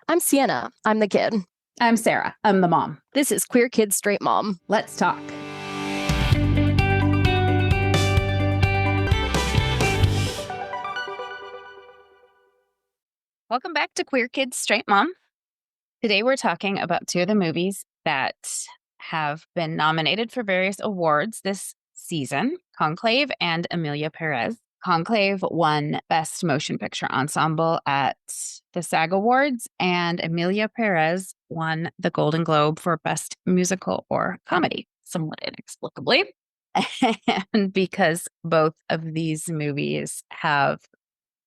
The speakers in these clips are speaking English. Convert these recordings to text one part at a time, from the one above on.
I'm Sienna. I'm the kid. I'm Sarah. I'm the mom. This is Queer Kid Straight Mom. Let's talk. Welcome back to Queer Kid Straight Mom. Today we're talking about two of the movies that have been nominated for various awards this season, Conclave and Emilia Perez. Conclave won Best Motion Picture Ensemble at the SAG Awards, and Emilia Perez won the Golden Globe for Best Musical or Comedy, somewhat inexplicably. And because both of these movies have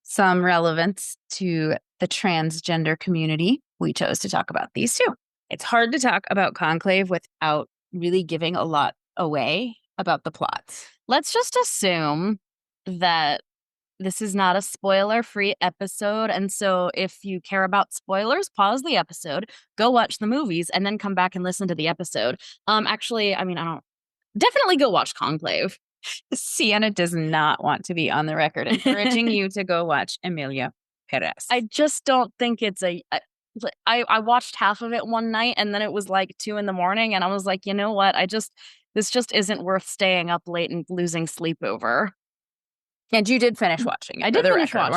some relevance to the transgender community, we chose to talk about these two. It's hard to talk about Conclave without really giving a lot away about the plot. Let's just assume that this is not a spoiler-free episode, and so if you care about spoilers, pause the episode, go watch the movies, and then come back and listen to the episode. Definitely go watch Conclave. Sienna does not want to be on the record encouraging you to go watch Emilia Perez. I just don't think it's I watched half of it one night, and then it was like 2 a.m, and I was like, you know what? This just isn't worth staying up late and losing sleep over. And you did finish watching it. I did finish watching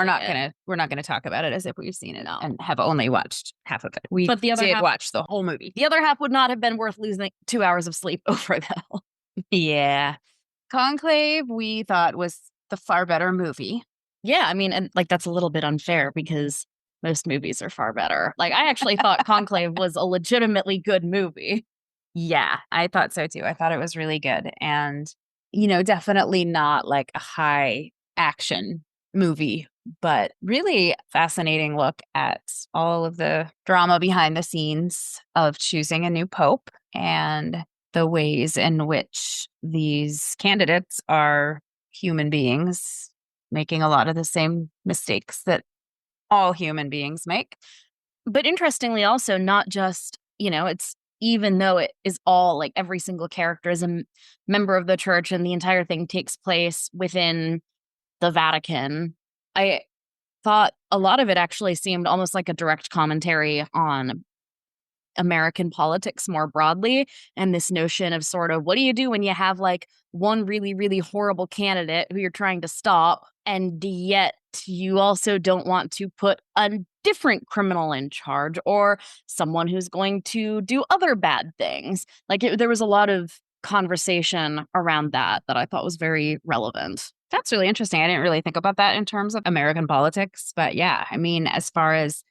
We're not gonna talk about it as if we've seen it and have only watched half of it. We but the other did half, watch the whole movie. The other half would not have been worth losing 2 hours of sleep over, though. Yeah. Conclave, we thought, was the far better movie. Yeah, I mean, and that's a little bit unfair because most movies are far better. I actually thought Conclave was a legitimately good movie. Yeah, I thought so too. I thought it was really good. And, definitely not like a high action movie, but really fascinating look at all of the drama behind the scenes of choosing a new pope and the ways in which these candidates are human beings making a lot of the same mistakes that all human beings make. But interestingly, also, not just, it's even though it is all every single character is a member of the church and the entire thing takes place within the Vatican, I thought a lot of it actually seemed almost like a direct commentary on American politics more broadly, and this notion of sort of what do you do when you have one really, really horrible candidate who you're trying to stop, and yet you also don't want to put a different criminal in charge or someone who's going to do other bad things. There was a lot of conversation around that I thought was very relevant. That's really interesting. I didn't really think about that in terms of American politics, but yeah, I mean, as far as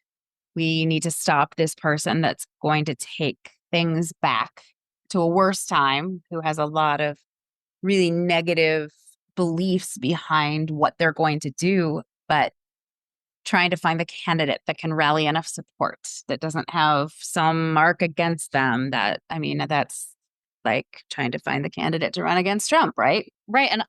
we need to stop this person that's going to take things back to a worse time, who has a lot of really negative beliefs behind what they're going to do, but trying to find the candidate that can rally enough support, that doesn't have some mark against them. That's like trying to find the candidate to run against Trump, right? Right. And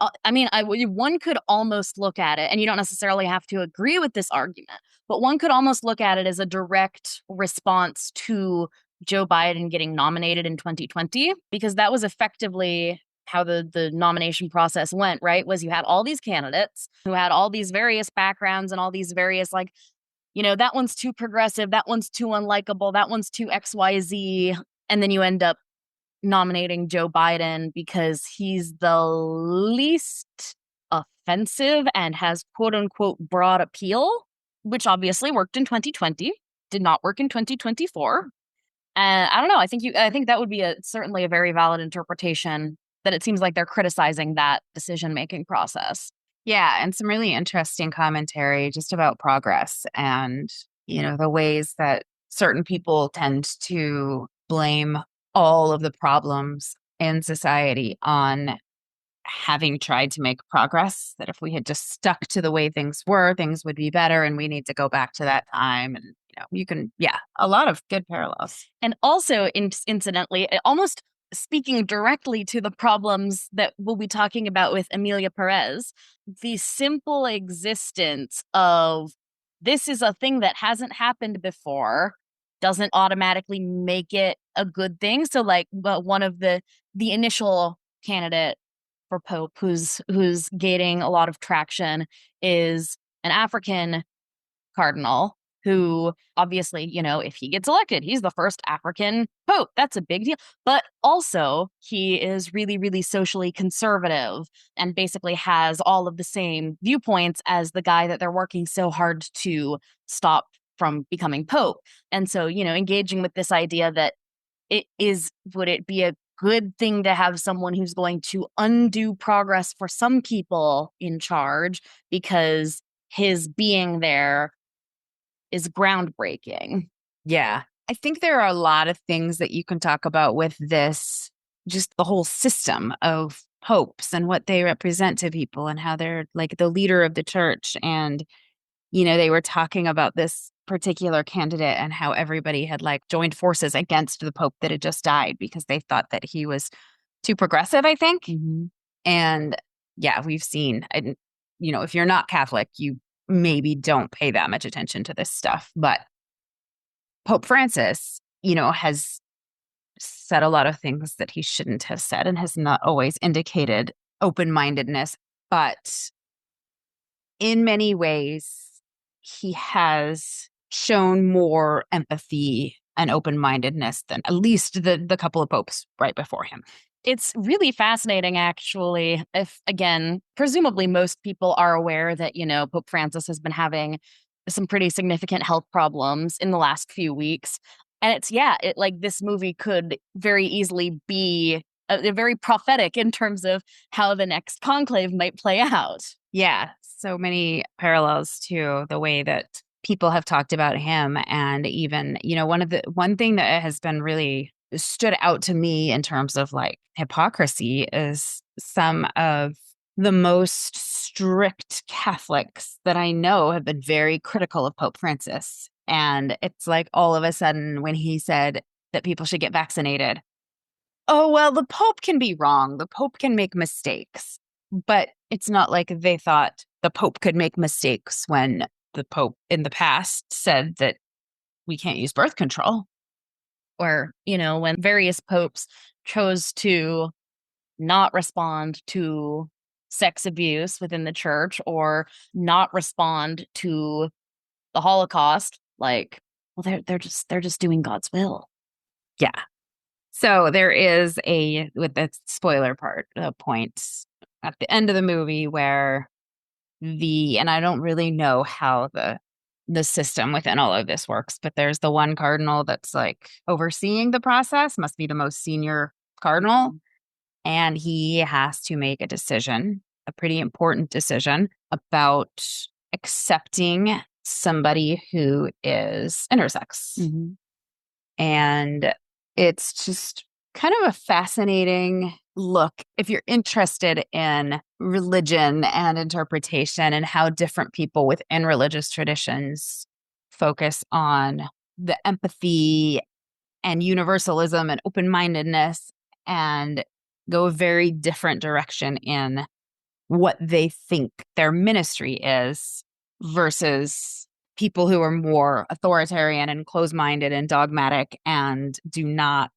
one could almost look at it, and you don't necessarily have to agree with this argument, but one could almost look at it as a direct response to Joe Biden getting nominated in 2020, because that was effectively how the nomination process went, right? Was you had all these candidates who had all these various backgrounds and all these various, that one's too progressive, that one's too unlikable, that one's too XYZ. And then you end up nominating Joe Biden because he's the least offensive and has quote unquote broad appeal, which obviously worked in 2020, did not work in 2024. And I don't know, I think that would be certainly a very valid interpretation, that it seems like they're criticizing that decision-making process. Yeah, and some really interesting commentary just about progress and, the ways that certain people tend to blame all of the problems in society on having tried to make progress, that if we had just stuck to the way things were, things would be better, and we need to go back to that time. And, a lot of good parallels. And also, incidentally, almost speaking directly to the problems that we'll be talking about with Emilia Perez, the simple existence of this is a thing that hasn't happened before doesn't automatically make it a good thing. So one of the initial candidate for Pope who's gaining a lot of traction is an African cardinal who obviously, if he gets elected, he's the first African pope. That's a big deal. But also, he is really, really socially conservative and basically has all of the same viewpoints as the guy that they're working so hard to stop from becoming pope. And so, engaging with this idea that would it be a good thing to have someone who's going to undo progress for some people in charge because his being there is groundbreaking. Yeah. I think there are a lot of things that you can talk about with this, just the whole system of popes and what they represent to people and how they're like the leader of the church. And, they were talking about this particular candidate and how everybody had like joined forces against the pope that had just died because they thought that he was too progressive, I think. Mm-hmm. And yeah, we've seen, and, if you're not Catholic, you maybe don't pay that much attention to this stuff. But Pope Francis, has said a lot of things that he shouldn't have said and has not always indicated open-mindedness. But in many ways, he has shown more empathy and open-mindedness than at least the couple of popes right before him. It's really fascinating, actually. If, again, presumably most people are aware that, Pope Francis has been having some pretty significant health problems in the last few weeks. And this movie could very easily be very prophetic in terms of how the next conclave might play out. Yeah, so many parallels to the way that people have talked about him. And even, one thing that has been really stood out to me in terms of like hypocrisy is some of the most strict Catholics that I know have been very critical of Pope Francis. And it's like all of a sudden when he said that people should get vaccinated, oh, well, the Pope can be wrong. The Pope can make mistakes. But it's not like they thought the Pope could make mistakes when the Pope in the past said that we can't use birth control. Or, when various popes chose to not respond to sex abuse within the church or not respond to the Holocaust, like, well, they're just doing God's will. Yeah. So there is with the spoiler part, a point at the end of the movie where and I don't really know how the system within all of this works, but there's the one cardinal that's like overseeing the process, must be the most senior cardinal. And he has to make a decision, a pretty important decision about accepting somebody who is intersex. Mm-hmm. And it's just kind of a fascinating look if you're interested in religion and interpretation and how different people within religious traditions focus on the empathy and universalism and open-mindedness and go a very different direction in what they think their ministry is versus people who are more authoritarian and closed-minded and dogmatic and do not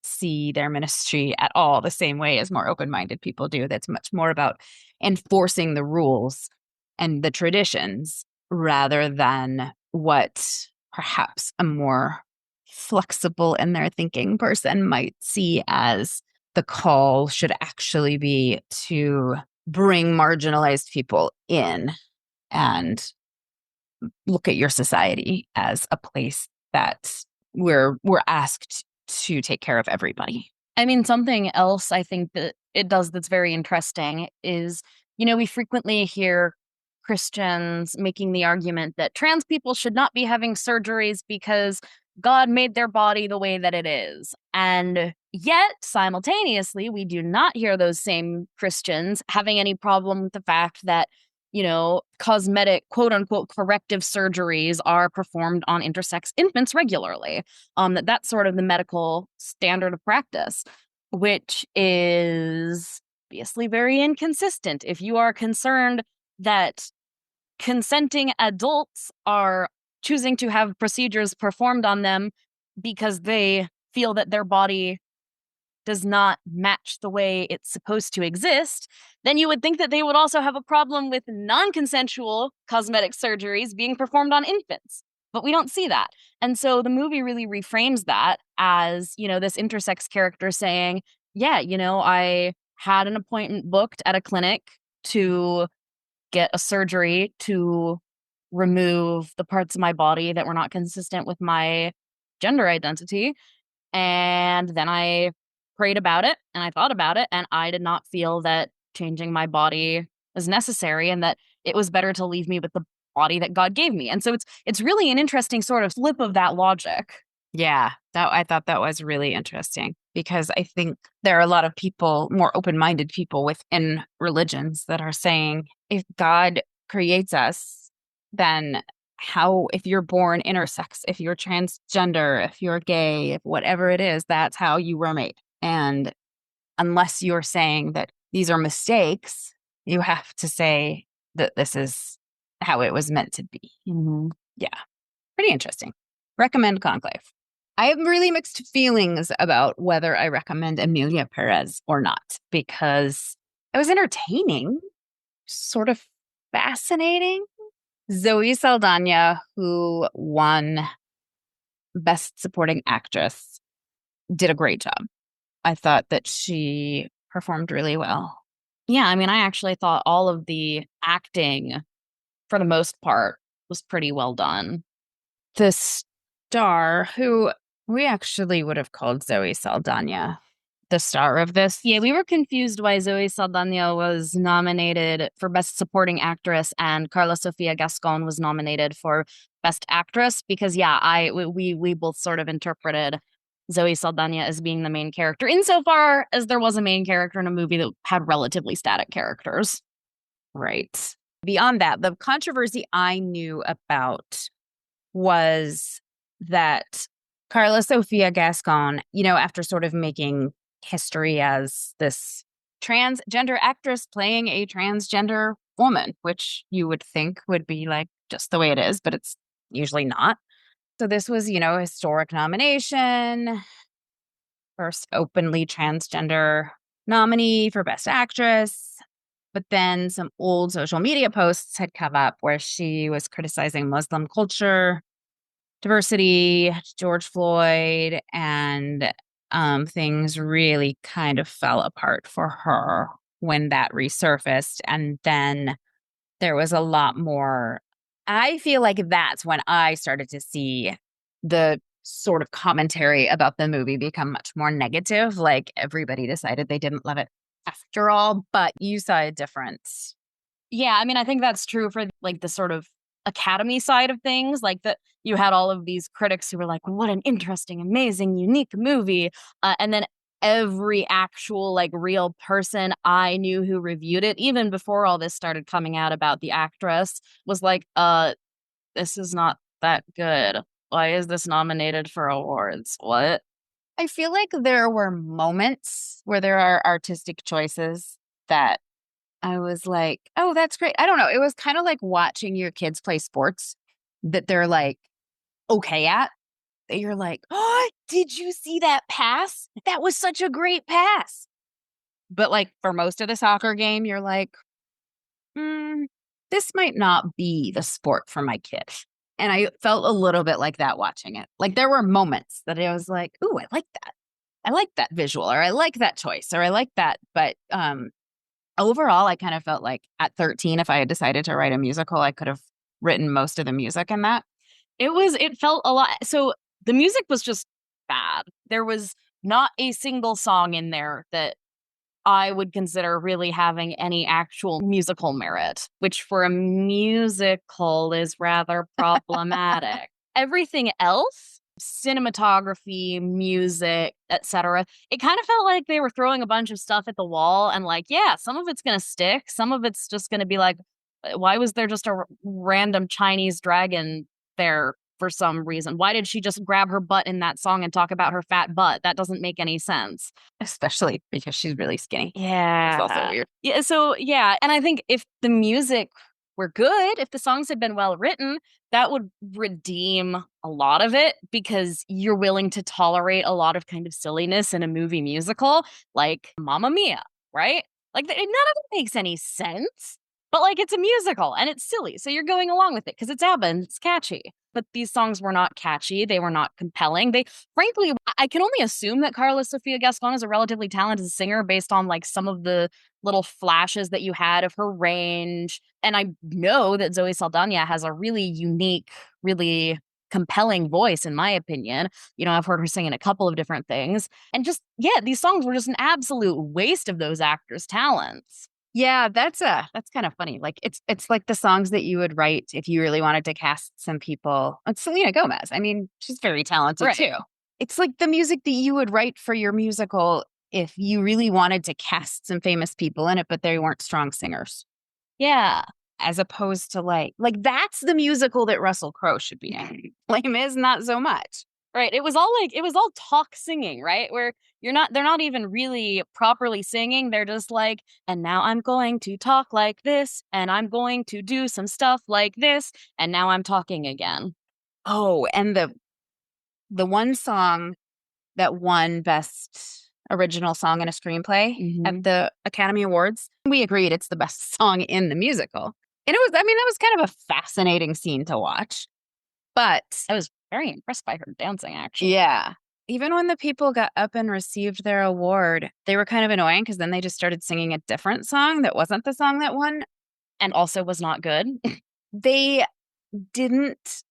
see their ministry at all the same way as more open-minded people do. That's much more about enforcing the rules and the traditions rather than what perhaps a more flexible in their thinking person might see as the call should actually be to bring marginalized people in and look at your society as a place that we're asked to take care of everybody. I mean, something else I think that it does that's very interesting is, we frequently hear Christians making the argument that trans people should not be having surgeries because God made their body the way that it is. And yet, simultaneously, we do not hear those same Christians having any problem with the fact that, cosmetic, quote unquote, corrective surgeries are performed on intersex infants regularly. That's sort of the medical standard of practice, which is obviously very inconsistent. If you are concerned that consenting adults are choosing to have procedures performed on them because they feel that their body does not match the way it's supposed to exist, then you would think that they would also have a problem with non-consensual cosmetic surgeries being performed on infants. but we don't see that. And so the movie really reframes that as, this intersex character saying, yeah, I had an appointment booked at a clinic to get a surgery to remove the parts of my body that were not consistent with my gender identity. And then I prayed about it and I thought about it, and I did not feel that changing my body was necessary and that it was better to leave me with the body that God gave me. And so it's really an interesting sort of flip of that logic. Yeah, that I thought that was really interesting because I think there are a lot of people, more open-minded people within religions that are saying if God creates us, then how, if you're born intersex, if you're transgender, if you're gay, if whatever it is, that's how you were made. And unless you're saying that these are mistakes, you have to say that this is how it was meant to be. Mm-hmm. Yeah, pretty interesting. Recommend Conclave. I have really mixed feelings about whether I recommend Emilia Perez or not because it was entertaining, sort of fascinating. Zoe Saldana, who won Best Supporting Actress, did a great job. I thought that she performed really well. Yeah, I mean, I actually thought all of the acting, for the most part, was pretty well done. The star, who we actually would have called Zoe Saldana, the star of this. Yeah, we were confused why Zoe Saldana was nominated for Best Supporting Actress and Carla Sofia Gascon was nominated for Best Actress because, we both sort of interpreted Zoe Saldana as being the main character insofar as there was a main character in a movie that had relatively static characters. Right. Beyond that, the controversy I knew about was that Carla Sofia Gascon, after sort of making history as this transgender actress playing a transgender woman, which you would think would be like just the way it is, but it's usually not. So this was, a historic nomination, first openly transgender nominee for Best Actress. But then some old social media posts had come up where she was criticizing Muslim culture, diversity, George Floyd, and things really kind of fell apart for her when that resurfaced. And then there was a lot more. I feel like that's when I started to see the sort of commentary about the movie become much more negative. Like everybody decided they didn't love it after all, but you saw a difference. Yeah, I mean, I think that's true for like the sort of Academy side of things. Like that, you had all of these critics who were like, "What an interesting, amazing, unique movie," and then every actual like real person I knew who reviewed it, even before all this started coming out about the actress, was like, this is not that good. Why is this nominated for awards? What?" I feel like there were moments where there are artistic choices that I was like, oh, that's great. I don't know. It was kind of like watching your kids play sports that they're like okay at. That you're like, oh, did you see that pass? That was such a great pass. But like for most of the soccer game, you're like, this might not be the sport for my kid. And I felt a little bit like that watching it. Like there were moments that I was like, ooh, I like that. I like that visual, or I like that choice, or I like that. But overall, I kind of felt like at 13, if I had decided to write a musical, I could have written most of the music in that. It felt a lot. So the music was just bad. There was not a single song in there that I would consider really having any actual musical merit, which for a musical is rather problematic. Everything else, cinematography, music, etc., it kind of felt like they were throwing a bunch of stuff at the wall and like, yeah, some of it's going to stick, some of it's just going to be like, why was there just a random Chinese dragon there for some reason? Why did she just grab her butt in that song and talk about her fat butt? That doesn't make any sense. Especially because she's really skinny. Yeah. It's also weird. Yeah. So, yeah. And I think if the music were good, if the songs had been well written, that would redeem a lot of it because you're willing to tolerate a lot of kind of silliness in a movie musical, like Mamma Mia, right? Like, none of it makes any sense. But like it's a musical and it's silly. So you're going along with it because it's ABBA and it's catchy. But these songs were not catchy. They were not compelling. They, frankly, I can only assume that Carla Sofia Gascon is a relatively talented singer based on like some of the little flashes that you had of her range. And I know that Zoe Saldana has a really unique, really compelling voice, in my opinion. You know, I've heard her sing in a couple of different things. And just, yeah, these songs were just an absolute waste of those actors' talents. Yeah, that's kind of funny. Like it's like the songs that you would write if you really wanted to cast some people. It's Selena Gomez. I mean, she's very talented Right. too. It's like the music that you would write for your musical if you really wanted to cast some famous people in it, but they weren't strong singers. Yeah. As opposed to like that's the musical that Russell Crowe should be in. Les Mis, not so much. Right. It was all talk singing, right? Where they're not even really properly singing. They're just like, and now I'm going to talk like this, and I'm going to do some stuff like this, and now I'm talking again. Oh, and the one song that won Best Original Song in a Screenplay at the Academy Awards, we agreed it's the best song in the musical. And that was kind of a fascinating scene to watch. But I was very impressed by her dancing, actually. yeah, even when the people got up and received their award, they were kind of annoying because then they just started singing a different song that wasn't the song that won. And also was not good. They didn't.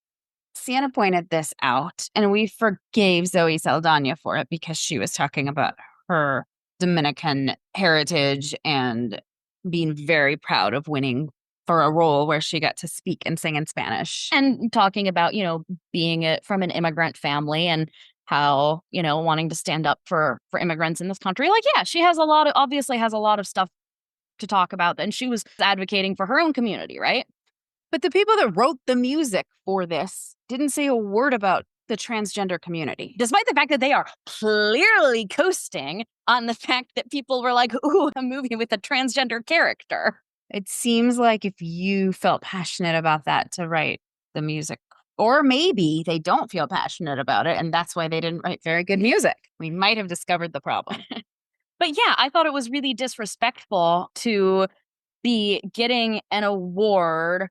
Sienna pointed this out, and we forgave Zoe Saldana for it because she was talking about her Dominican heritage and being very proud of winning for a role where she got to speak and sing in Spanish. And talking about, being from an immigrant family and how, wanting to stand up for immigrants in this country. Like, yeah, she obviously has a lot of stuff to talk about. And she was advocating for her own community, right? But the people that wrote the music for this didn't say a word about the transgender community. Despite the fact that they are clearly coasting on the fact that people were like, ooh, a movie with a transgender character. It seems like if you felt passionate about that to write the music, or maybe they don't feel passionate about it, and that's why they didn't write very good music. We might have discovered the problem. But yeah, I thought it was really disrespectful to be getting an award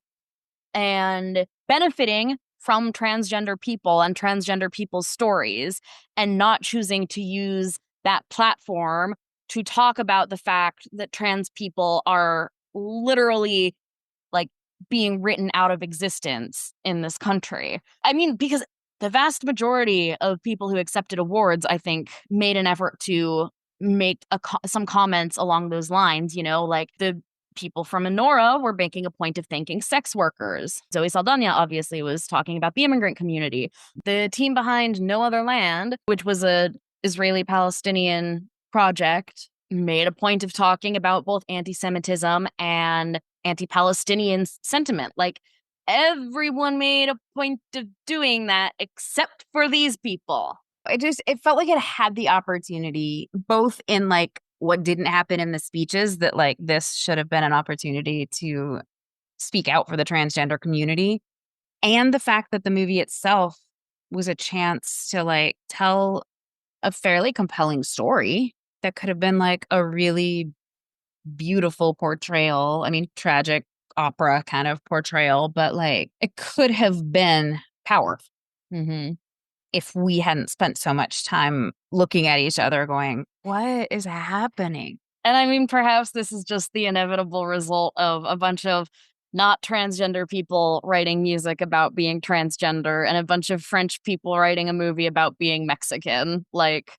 and benefiting from transgender people and transgender people's stories and not choosing to use that platform to talk about the fact that trans people are literally like being written out of existence in this country. I mean, because the vast majority of people who accepted awards, I think, made an effort to make some comments along those lines, like the people from Enora were making a point of thanking sex workers. Zoe Saldana obviously was talking about the immigrant community. The team behind No Other Land, which was a Israeli-Palestinian project, made a point of talking about both anti-Semitism and anti-Palestinian sentiment. Like, everyone made a point of doing that except for these people. It felt like it had the opportunity, both in like what didn't happen in the speeches, that like this should have been an opportunity to speak out for the transgender community, and the fact that the movie itself was a chance to like tell a fairly compelling story that could have been like a really beautiful portrayal. I mean, tragic opera kind of portrayal, but like it could have been powerful. If we hadn't spent so much time looking at each other going, what is happening? And I mean, perhaps this is just the inevitable result of a bunch of not transgender people writing music about being transgender and a bunch of French people writing a movie about being Mexican. Like,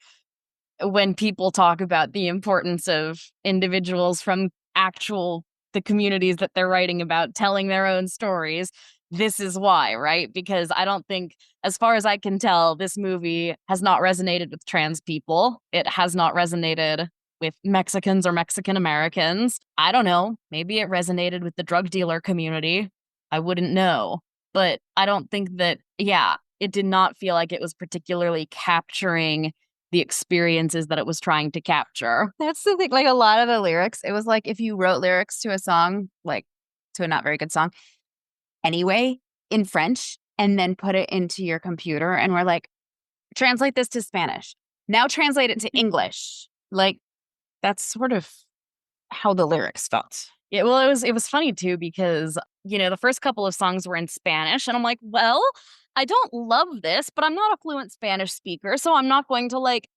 when people talk about the importance of individuals from the communities that they're writing about telling their own stories, this is why, right? Because I don't think, as far as I can tell, this movie has not resonated with trans people. It has not resonated with Mexicans or Mexican Americans. I don't know. Maybe it resonated with the drug dealer community. I wouldn't know. But I don't think that, yeah, it did not feel like it was particularly capturing the experiences that it was trying to capture. That's the thing. Like a lot of the lyrics, it was like if you wrote lyrics to a song, like to a not very good song, anyway, in French, and then put it into your computer and we're like, translate this to Spanish. Now translate it to English. Like, that's sort of how the lyrics felt. Yeah, well, it was funny too because, the first couple of songs were in Spanish, and I'm like, well, I don't love this, but I'm not a fluent Spanish speaker, so I'm not going to like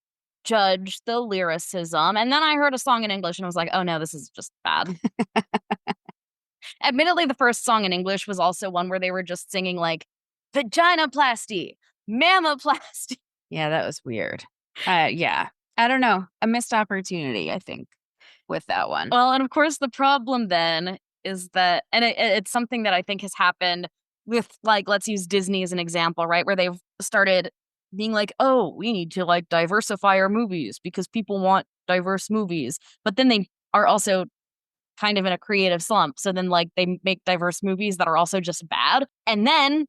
judge the lyricism. And then I heard a song in English and I was like, oh no, this is just bad. Admittedly, the first song in English was also one where they were just singing like vaginoplasty, mammoplasty. Yeah, that was weird. Yeah. I don't know. A missed opportunity, I think, with that one. Well, and of course, the problem then is that, and it's something that I think has happened with, like, let's use Disney as an example, right? Where they've started being like, oh, we need to like diversify our movies because people want diverse movies. But then they are also kind of in a creative slump. So then, like, they make diverse movies that are also just bad. And then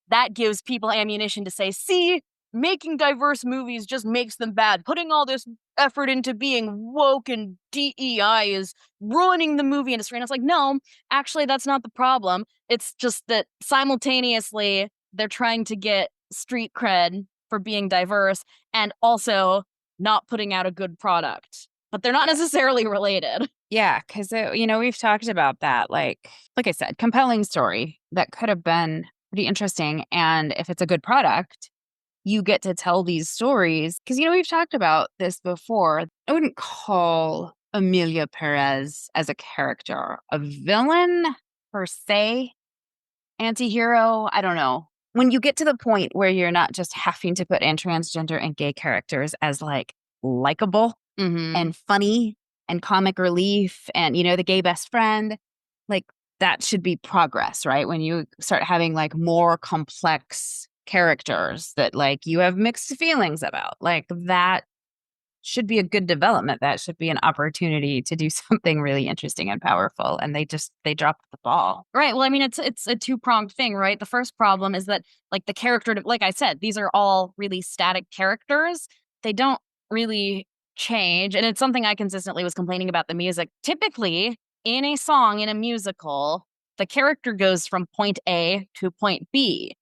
that gives people ammunition to say, see, making diverse movies just makes them bad. Putting all this effort into being woke and DEI is ruining the movie industry. And it's like, no, actually, that's not the problem. It's just that simultaneously, they're trying to get street cred for being diverse and also not putting out a good product. But they're not necessarily related. Yeah, because we've talked about that. Like I said, compelling story that could have been pretty interesting. And if it's a good product, you get to tell these stories. Because we've talked about this before. I wouldn't call Emilia Perez as a character a villain per se, anti-hero. I don't know. When you get to the point where you're not just having to put in transgender and gay characters as like likable Mm-hmm. and funny and comic relief and the gay best friend, like that should be progress, right? When you start having like more complex characters that like you have mixed feelings about, like that should be a good development. That should be an opportunity to do something really interesting and powerful, and they dropped the ball. Right. Well, I mean, it's a two-pronged thing, right? The first problem is that, like, the character, like I said, these are all really static characters. They don't really change, and it's something I consistently was complaining about the music. Typically, in a song in a musical, the character goes from point A to point B,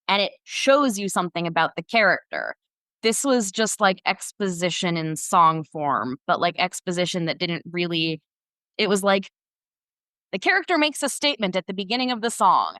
and it shows you something about the character. This was just like exposition in song form, but like exposition that didn't really. It was like the character makes a statement at the beginning of the song.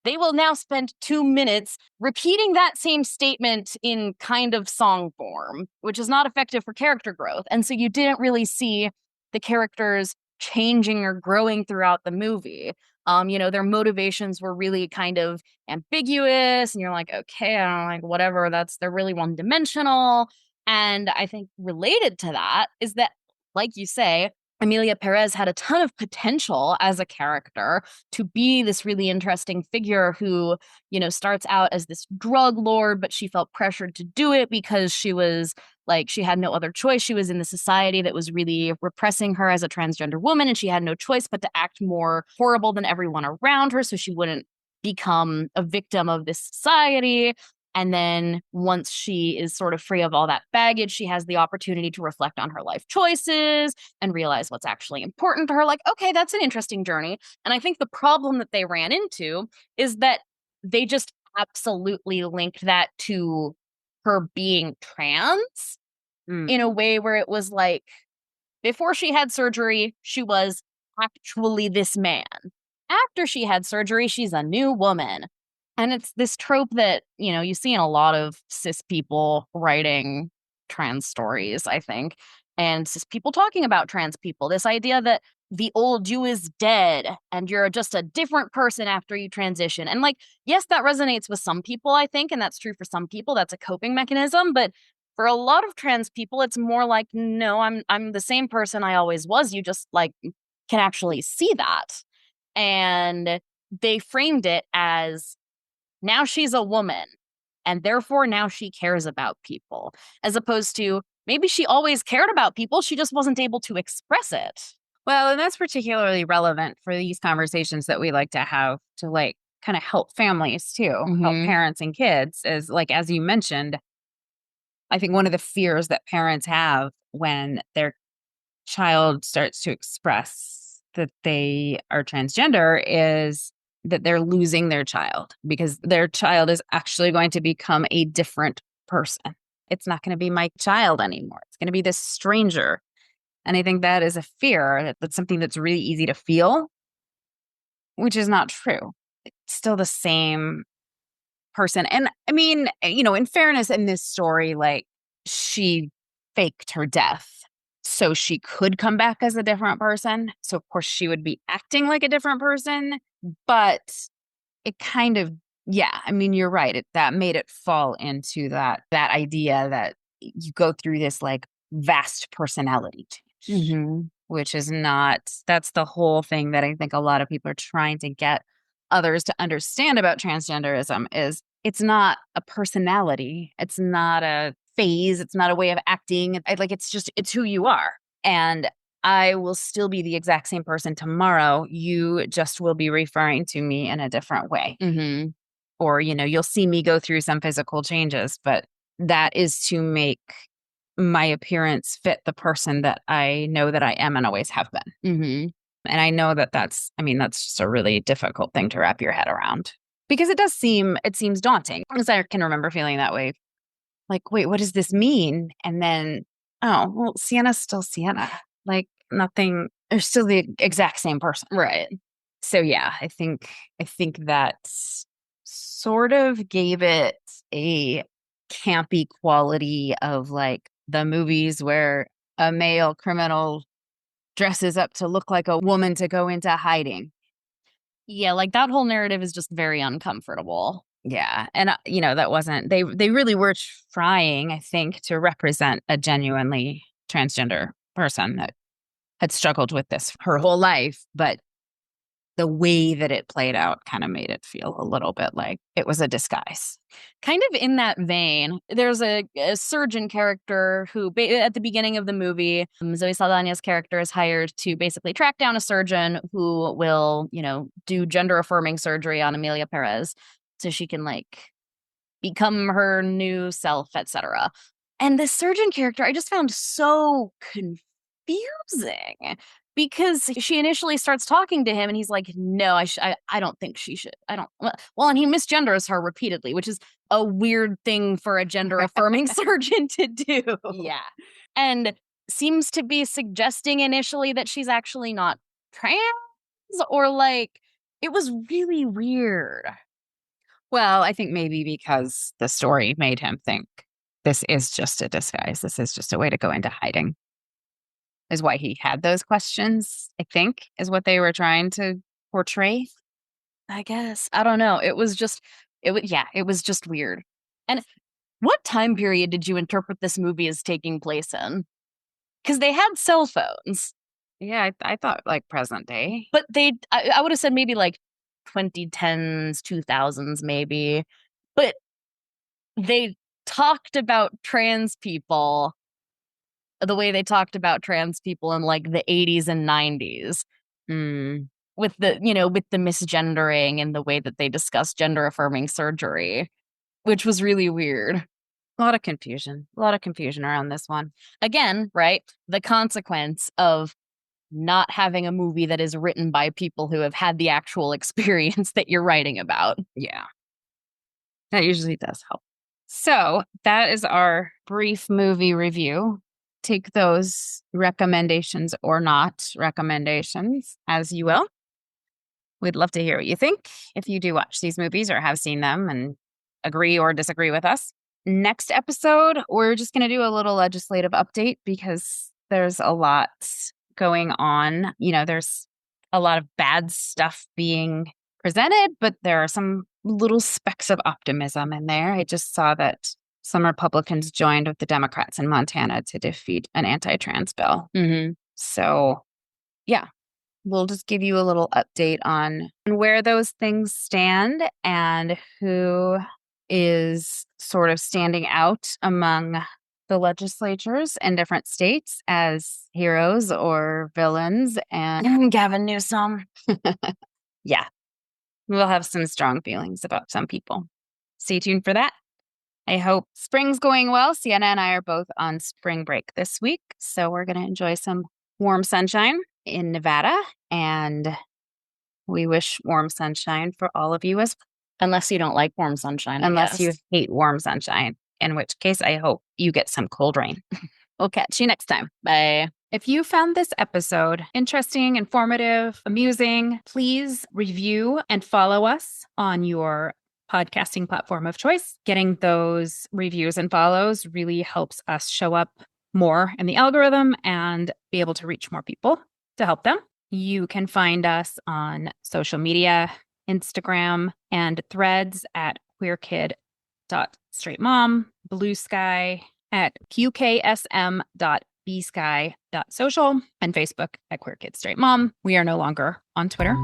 They will now spend 2 minutes repeating that same statement in kind of song form, which is not effective for character growth. And so you didn't really see the characters changing or growing throughout the movie. Their motivations were really kind of ambiguous, and you're like, okay, I don't like whatever. They're really one dimensional. And I think related to that is that, like you say, Emilia Perez had a ton of potential as a character to be this really interesting figure who, starts out as this drug lord, but she felt pressured to do it because she had no other choice. She was in the society that was really repressing her as a transgender woman, and she had no choice but to act more horrible than everyone around her so she wouldn't become a victim of this society. And then once she is sort of free of all that baggage, she has the opportunity to reflect on her life choices and realize what's actually important to her. Like, okay, that's an interesting journey. And I think the problem that they ran into is that they just absolutely linked that to her being trans Mm. in a way where it was like, before she had surgery, she was actually this man. After she had surgery, she's a new woman. And it's this trope that, you see in a lot of cis people writing trans stories, I think, and cis people talking about trans people. This idea that the old you is dead and you're just a different person after you transition. And like, yes, that resonates with some people, I think, and that's true for some people. That's a coping mechanism. But for a lot of trans people, it's more like, no, I'm the same person I always was. You just like can actually see that. And they framed it as now she's a woman and therefore now she cares about people, as opposed to maybe she always cared about people, she just wasn't able to express it. Well, and that's particularly relevant for these conversations that we like to have to like kind of help families too, help Mm-hmm. parents and kids. Is like, as you mentioned, I think one of the fears that parents have when their child starts to express that they are transgender is that they're losing their child because their child is actually going to become a different person. It's not going to be my child anymore. It's going to be this stranger. And I think that is a fear. That's something that's really easy to feel, which is not true. It's still the same person. And I mean, in fairness, in this story, like, she faked her death so she could come back as a different person. So of course she would be acting like a different person, but it kind of, yeah, I mean, you're right. That made it fall into that idea that you go through this like vast personality change, which is not, that's the whole thing that I think a lot of people are trying to get others to understand about transgenderism is it's not a personality. It's not a phase. It's not a way of acting. It's who you are. And I will still be the exact same person tomorrow. You just will be referring to me in a different way. Or, you'll see me go through some physical changes, but that is to make my appearance fit the person that I know that I am and always have been. And I know that's just a really difficult thing to wrap your head around because it seems daunting. Because I can remember feeling that way. Like, wait, what does this mean? And then, oh, well, Sienna's still Sienna. Like nothing, they're still the exact same person. Right. So yeah, I think that sort of gave it a campy quality of like the movies where a male criminal dresses up to look like a woman to go into hiding. Yeah, like that whole narrative is just very uncomfortable. Yeah. And, that wasn't, they really were trying, I think, to represent a genuinely transgender person that had struggled with this her whole life. But the way that it played out kind of made it feel a little bit like it was a disguise. Kind of in that vein, there's a surgeon character who, at the beginning of the movie, Zoe Saldana's character is hired to basically track down a surgeon who will, do gender-affirming surgery on Emilia Perez so she can, like, become her new self, etc. And the surgeon character I just found so confusing because she initially starts talking to him and he's like, no, I don't think she should. I don't. Well, and he misgenders her repeatedly, which is a weird thing for a gender affirming surgeon to do. Yeah. And seems to be suggesting initially that she's actually not trans or like, it was really weird. Well, I think maybe because the story made him think this is just a disguise. This is just a way to go into hiding. Is why he had those questions, I think, is what they were trying to portray. I guess. I don't know. It was just weird. And what time period did you interpret this movie as taking place in? Because they had cell phones. Yeah, I thought like present day. But I would have said maybe like 2010s, 2000s, maybe. But they talked about trans people the way they talked about trans people in like the 80s and 90s. With the misgendering and the way that they discuss gender affirming surgery, which was really weird. A lot of confusion around this one. Again, right? The consequence of not having a movie that is written by people who have had the actual experience that you're writing about. Yeah. That usually does help. So that is our brief movie review. Take those recommendations or not recommendations as you will. We'd love to hear what you think if you do watch these movies or have seen them and agree or disagree with us. Next episode, we're just going to do a little legislative update because there's a lot going on. There's a lot of bad stuff being presented, but there are some little specks of optimism in there. I just saw that some Republicans joined with the Democrats in Montana to defeat an anti-trans bill. So, yeah, we'll just give you a little update on where those things stand and who is sort of standing out among the legislatures in different states as heroes or villains. And Gavin Newsom. Yeah, we'll have some strong feelings about some people. Stay tuned for that. I hope spring's going well. Sienna and I are both on spring break this week, so we're going to enjoy some warm sunshine in Nevada, and we wish warm sunshine for all of you as well. Unless you don't like warm sunshine. Unless you hate warm sunshine, in which case I hope you get some cold rain. We'll catch you next time. Bye. If you found this episode interesting, informative, amusing, please review and follow us on your podcasting platform of choice. Getting those reviews and follows really helps us show up more in the algorithm and be able to reach more people to help them. You can find us on social media, Instagram, and Threads at queerkid.straightmom, Blue Sky at qksm.bsky.social, and Facebook at Queer Kid Straight Mom. We are no longer on Twitter.